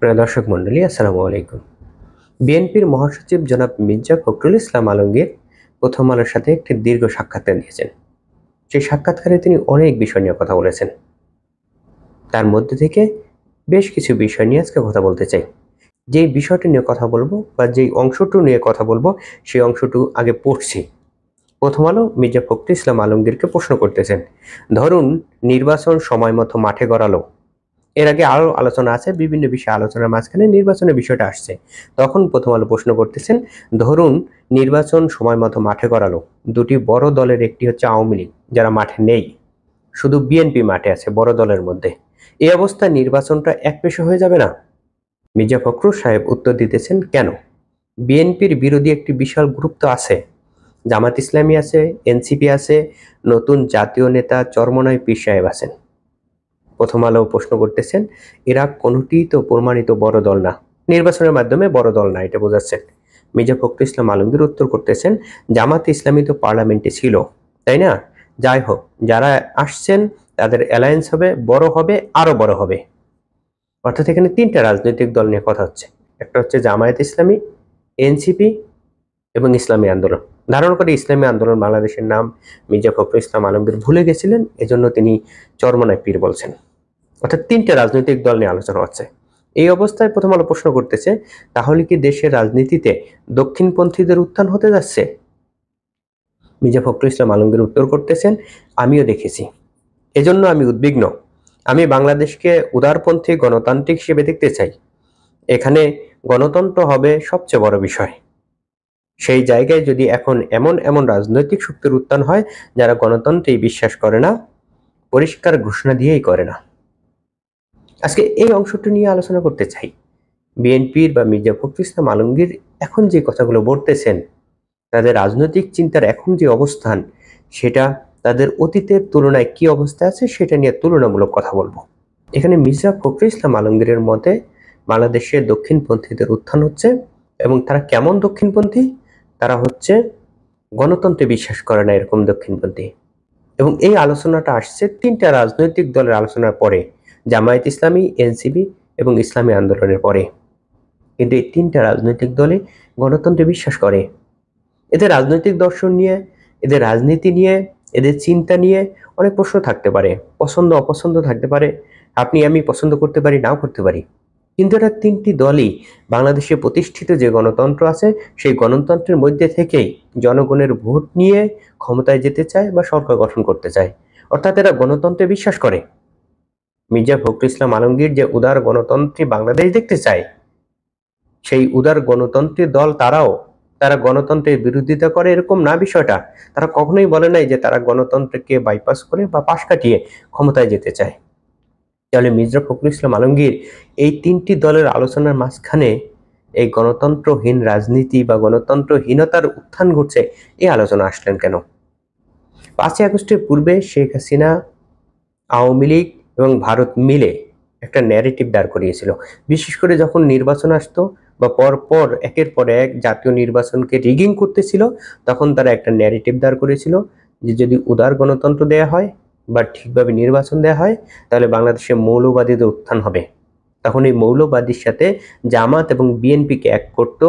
প্রিয় দর্শক মণ্ডলী, আসসালামু আলাইকুম। বিএনপির মহাসচিব জনাব মির্জা ফখরুল ইসলাম আলমগীর প্রথম আলোর সাথে একটি দীর্ঘ সাক্ষাৎকার দিয়েছেন। সেই সাক্ষাৎকারে তিনি অনেক বিষয় নিয়ে কথা বলেছেন। তার মধ্যে থেকে বেশ কিছু বিষয় নিয়ে আজকে কথা বলতে চাই। যেই বিষয়টি নিয়ে কথা বলবো বা যেই অংশটু নিয়ে কথা বলবো সেই অংশটু আগে পড়ছি। প্রথম আলো মির্জা ফখরুল ইসলাম আলমগীরকে প্রশ্ন করতেছেন, ধরুন নির্বাচন সময় মতো মাঠে গড়ালো। এর আগে আরো আলোচনা আছে, বিভিন্ন বিষয়ে আলোচনার মাঝখানে নির্বাচনের বিষয়টা আসছে। তখন প্রথম আলো প্রশ্ন করতেছেন, ধরুন নির্বাচন সময় মতো মাঠে গড়ালো, দুটি বড় দলের একটি হচ্ছে আওয়ামী লীগ, যারা মাঠে নেই, শুধু বিএনপি মাঠে আছে বড় দলের মধ্যে। এই অবস্থায় নির্বাচনটা একপেশে হয়ে যাবে না? মির্জা ফখরুল সাহেব উত্তর দিতেছেন, কেন? বিএনপির বিরোধী একটি বিশাল গ্রুপ তো আছে, জামাত ইসলামী আছে, এনসিপি আছে, নতুন জাতীয় নেতা চরমনাই পীর সাহেব আছেন। প্রথম আলো প্রশ্ন করতেছেন, এরা কোনোটিই তো প্রমাণিত বড় দল না, নির্বাচনের মাধ্যমে বড় দল না, এটা বোঝাচ্ছেন। মির্জা ফখরুল ইসলাম আলমগীর উত্তর করতেছেন, জামাত ইসলামী তো পার্লামেন্টে ছিল, তাই না? যাই হোক, যারা আসছেন তাদের অ্যালায়েন্স হবে, বড় হবে, আরো বড় হবে। অর্থাৎ এখানে তিনটা রাজনৈতিক দল নিয়ে কথা হচ্ছে। একটা হচ্ছে জামায়াত ইসলামী, এনসিপি এবং ইসলামী আন্দোলন। ধারণা করে ইসলামী আন্দোলন বাংলাদেশের নাম মির্জা ফখরুল ইসলাম আলমগীর ভুলে গেছিলেন, এজন্য তিনি চরমনায় পীর বলছেন। অর্থাৎ তিনটে রাজনৈতিক দল নিয়ে আলোচনা হচ্ছে। এই অবস্থায় প্রথম আলো প্রশ্ন করতেছে, তাহলে কি দেশের রাজনীতিতে দক্ষিণপন্থীদের উত্থান হতে যাচ্ছে? মির্জা ফখরুল ইসলাম আলমগীর উত্তর করতেছেন, আমিও দেখেছি, এজন্য আমি উদ্বিগ্ন। আমি বাংলাদেশকে উদারপন্থী গণতান্ত্রিক হিসেবে দেখতে চাই। এখানে গণতন্ত্র হবে সবচেয়ে বড় বিষয়। সেই জায়গায় যদি এখন এমন এমন রাজনৈতিক শক্তির উত্থান হয় যারা গণতন্ত্রেই বিশ্বাস করে না, পরিষ্কার ঘোষণা দিয়েই করে না। আজকে এই অংশটি নিয়ে আলোচনা করতে চাই। বিএনপির বা মির্জা ফখরুল ইসলাম আলমগীর এখন যে কথাগুলো বলতেছেন, তাদের রাজনৈতিক চিন্তার এখন যে অবস্থান, সেটা তাদের অতীতের তুলনায় কি অবস্থা আছে সেটা নিয়ে তুলনামূলক কথা বলবো। এখানে মির্জা ফখরুল ইসলাম আলমগীরের মতে বাংলাদেশে দক্ষিণপন্থীদের উত্থান হচ্ছে, এবং তারা কেমন দক্ষিণপন্থী? তারা হচ্ছে গণতন্ত্রে বিশ্বাস করে না এরকম দক্ষিণপন্থী। এবং এই আলোচনাটা আসছে তিনটা রাজনৈতিক দলের আলোচনার পরে, জামায়াত ইসলামী, এনসিপি এবং ইসলামী আন্দোলনের পরে। কিন্তু এই তিনটা রাজনৈতিক দলে গণতন্ত্রে বিশ্বাস করে। এদের রাজনৈতিক দর্শন নিয়ে, এদের রাজনীতি নিয়ে, এদের চিন্তা নিয়ে অনেক প্রশ্ন থাকতে পারে, পছন্দ অপছন্দ থাকতে পারে, আপনি আমি পছন্দ করতে পারি, নাও করতে পারি। কিন্তু এটা তিনটি দলই বাংলাদেশে প্রতিষ্ঠিত যে গণতন্ত্র আছে সেই গণতন্ত্রের মধ্যে থেকেই জনগণের ভোট নিয়ে ক্ষমতায় যেতে চায় বা সরকার গঠন করতে চায়। অর্থাৎ এরা গণতন্ত্রে বিশ্বাস করে। মির্জা ফখরুল ইসলাম আলমগীর যে উদার গণতন্ত্রী বাংলাদেশ দেখতে চায়, সেই উদার গণতন্ত্রী দল তারা গণতন্ত্রের বিরোধিতা করে এরকম না বিষয়টা। তারা কখনোই বলে নাই যে তারা গণতন্ত্রকে বাইপাস করে বা পাশ কাটিয়ে ক্ষমতায় যেতে চায়। তাহলে মির্জা ফখরুল ইসলাম আলমগীর এই তিনটি দলের আলোচনার মাঝখানে এই গণতন্ত্রহীন রাজনীতি বা গণতন্ত্রহীনতার উত্থান ঘটছে, এই আলোচনা আসলেন কেন? 5ই আগস্টের পূর্বে শেখ হাসিনা, আওয়ামী লীগ এবং ভারত মিলে একটা ন্যারেটিভ দাঁড় করিয়েছিল। বিশেষ করে যখন নির্বাচন আসতো বা পরপর একের পর এক জাতীয় নির্বাচনকে রিগিং করতেছিল, তখন তারা একটা ন্যারেটিভ দাঁড় করেছিল যে যদি উদার গণতন্ত্র দেয়া হয় বা ঠিকভাবে নির্বাচন দেয়া হয়, তাহলে বাংলাদেশে মৌলবাদীদের উত্থান হবে। তখন এই মৌলবাদীর সাথে জামাত এবং বিএনপিকে এক করত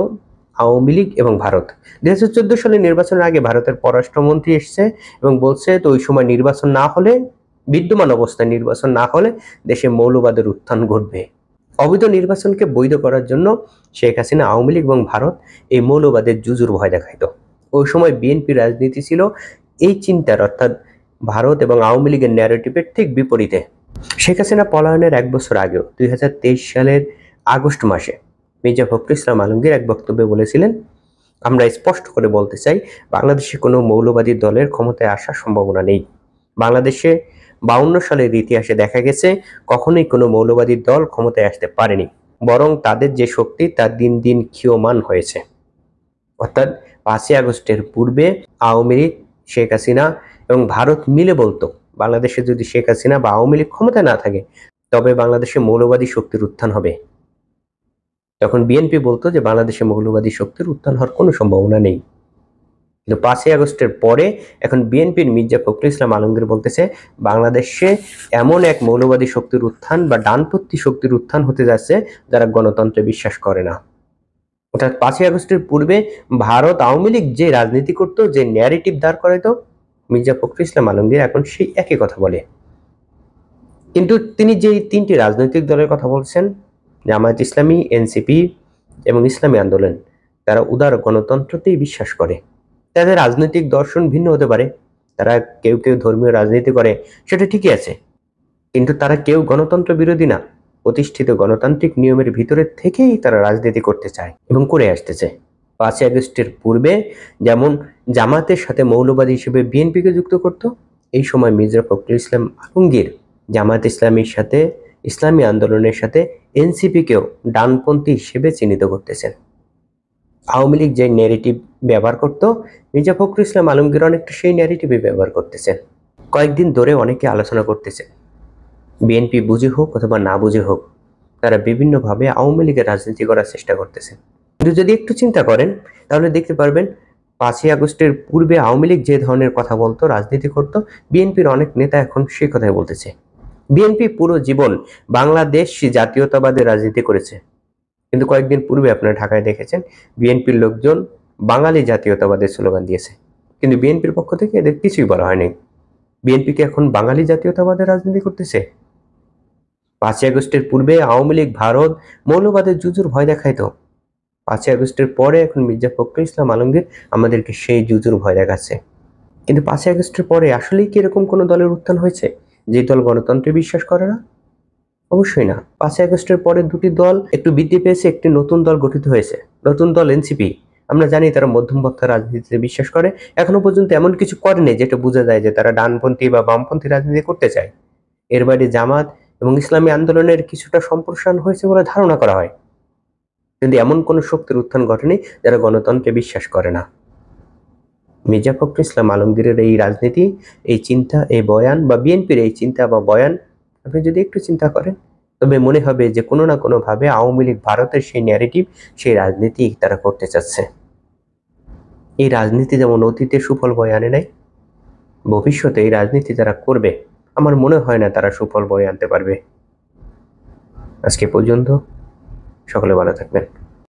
আওয়ামী লীগ এবং ভারত। 2014 সালে নির্বাচনের আগে ভারতের পররাষ্ট্রমন্ত্রী এসেছে এবং বলছে, তো ওই সময় নির্বাচন না হলে, বিদ্যমান অবস্থায় নির্বাচন না হলে দেশে মৌলবাদের উত্থান ঘটবে। অবৈধ নির্বাচনকে বৈধ করার জন্য শেখ হাসিনা, আওয়ামী লীগ এবং ভারত এই মৌলবাদের জুজুর ভয় দেখাইতো। ওই সময় বিএনপি রাজনীতি ছিল এই চিন্তার, অর্থাৎ ভারত এবং আওয়ামী লীগের ন্যারেটিভের ঠিক বিপরীতে। শেখ হাসিনা পলায়নের 1 বছর আগেও 2023 সালের আগস্ট মাসে মির্জা ফখরুল ইসলাম আলমগীর এক বক্তব্যে বলেছিলেন, আমরা স্পষ্ট করে বলতে চাই, বাংলাদেশে কোনো মৌলবাদী দলের ক্ষমতায় আসার সম্ভাবনা নেই। বাংলাদেশে 52 সালের ইতিহাসে দেখা গেছে কখনোই কোনো মৌলবাদী দল ক্ষমতায় আসতে পারেনি, বরং তাদের যে শক্তি তা দিন দিন ক্ষীয়মান হয়েছে। অর্থাৎ 5ই আগস্টের পূর্বে আওয়ামী লীগ, শেখ হাসিনা এবং ভারত মিলে বলতো, বাংলাদেশে যদি শেখ হাসিনা বা আওয়ামী লীগ ক্ষমতায় না থাকে তবে বাংলাদেশে মৌলবাদী শক্তির উত্থান হবে। তখন বিএনপি বলতো যে বাংলাদেশে মৌলবাদী শক্তির উত্থান হওয়ার কোনো সম্ভাবনা নেই। কিন্তু 5ই আগস্টের পরে এখন বিএনপির মির্জা ফখরুল ইসলাম আলমগীর বলতেছে বাংলাদেশে এমন এক মৌলবাদী শক্তির উত্থান বা ডানপন্থী শক্তির উত্থান হতে যাচ্ছে যারা গণতন্ত্রে বিশ্বাস করে না। অর্থাৎ 5ই আগস্টের পূর্বে ভারত আওয়ামী লীগ যে রাজনীতি করত, যে ন্যারেটিভ দাঁড় করাইতো, মির্জা ফখরুল ইসলাম আলমগীর এখন সেই একই কথা বলে। কিন্তু তিনি যে 3টি রাজনৈতিক দলের কথা বলছেন, জামায়াত ইসলামী, এনসিপি এবং ইসলামী আন্দোলন, তারা উদার গণতন্ত্রতেই বিশ্বাস করে। তাদের রাজনৈতিক দর্শন ভিন্ন হতে পারে, তারা কেউ কেউ ধর্মীয় রাজনীতি করে, সেটা ঠিকই আছে, কিন্তু তারা কেউ গণতন্ত্র বিরোধী না। প্রতিষ্ঠিত গণতান্ত্রিক নিয়মের ভিতরে থেকেই তারা রাজনীতি করতে চায় এবং করে আসতেছে। 5ই আগস্টের পূর্বে যেমন জামাতের সাথে মৌলবাদী হিসেবে বিএনপিকে যুক্ত করত, এই সময় মির্জা ফখরুল ইসলাম আলমগীর জামায়াত ইসলামীর সাথে, ইসলামী আন্দোলনের সাথে এনসিপিকেও ডানপন্থী হিসেবে চিহ্নিত করতেছেন। আওয়ামী লীগ যে ন্যারেটিভ ব্যবহার করত, মির্জা ফখরুল ইসলাম আলমগীর অনেকটা সেই ন্যারেটিভই ব্যবহার করতেছেন। কয়েকদিন ধরে অনেকে আলোচনা করতেছে, বিএনপি বুঝে হোক অথবা না বুঝে হোক, তারা বিভিন্নভাবে আওয়ামী লীগের রাজনীতি করার চেষ্টা করতেছে। কিন্তু যদি একটু চিন্তা করেন তাহলে দেখতে পারবেন 5ই আগস্টের পূর্বে আওয়ামী লীগ যে ধরনের কথা বলতো, রাজনীতি করত, বিএনপির অনেক নেতা এখন সেই কথাই বলতেছে। বিএনপি পুরো জীবন বাংলাদেশ জাতীয়তাবাদের রাজনীতি করেছে, কিন্তু কয়েকদিন পূর্বে আপনারা ঢাকায় দেখেছেন বিএনপির লোকজন বাঙালি জাতীয়তাবাদের স্লোগান দিয়েছে, কিন্তু বিএনপির পক্ষ থেকে এদের কিছুই বলা হয়নি। বিএনপি কি এখন বাঙালি জাতীয়তাবাদের রাজনীতি করতেছে? 5ই আগস্টের পূর্বে আওয়ামী লীগ, ভারত মৌলবাদের জুজুর ভয় দেখাইতো, 5ই আগস্টের পরে এখন মির্জা ফখরুল ইসলাম আলমগীর আমাদেরকে সেই জুজুর ভয় দেখাচ্ছে। কিন্তু 5ই আগস্টের পরে আসলেই কি এরকম কোনো দলের উত্থান হয়েছে যে দল গণতন্ত্রে বিশ্বাস করে না? অবশ্যই না। 5ই আগস্টের পরে দুটি দল একটু বৃদ্ধি পেয়েছে, একটি নতুন দল গঠিত হয়েছে, নতুন দল এনসিপি। আমরা জানি তারা মধ্যমপন্থা রাজনীতিতে বিশ্বাস করে, এখনো পর্যন্ত এমন কিছু করেনি যেটা বোঝা যায় যে তারা ডানপন্থী বা বামপন্থী রাজনীতি করতে চায়। এর বাইরে জামাত এবং ইসলামী আন্দোলনের কিছুটা সম্প্রসারণ হয়েছে বলে ধারণা করা হয়, কিন্তু এমন কোনো শক্তির উত্থান ঘটেনি যারা গণতন্ত্রে বিশ্বাস করে না। মির্জা ফখরুল ইসলাম আলমগীরের এই রাজনীতি, এই চিন্তা, এই বয়ান বা বিএনপির এই চিন্তা বা বয়ান আপনি যদি একটু চিন্তা করেন তবে মনে হবে যে কোনো না কোনোভাবে আওয়ামী লীগ, ভারতের সেই ন্যারেটিভ, সেই রাজনীতি তারা করতে চাচ্ছে। এই রাজনীতি যেমন অতীতে সুফল বয়ে আনে নাই, ভবিষ্যতে এই রাজনীতি যারা করবে আমার মনে হয় না তারা সুফল বয়ে আনতে পারবে। আজকে পর্যন্ত, সকলে ভালো থাকবেন।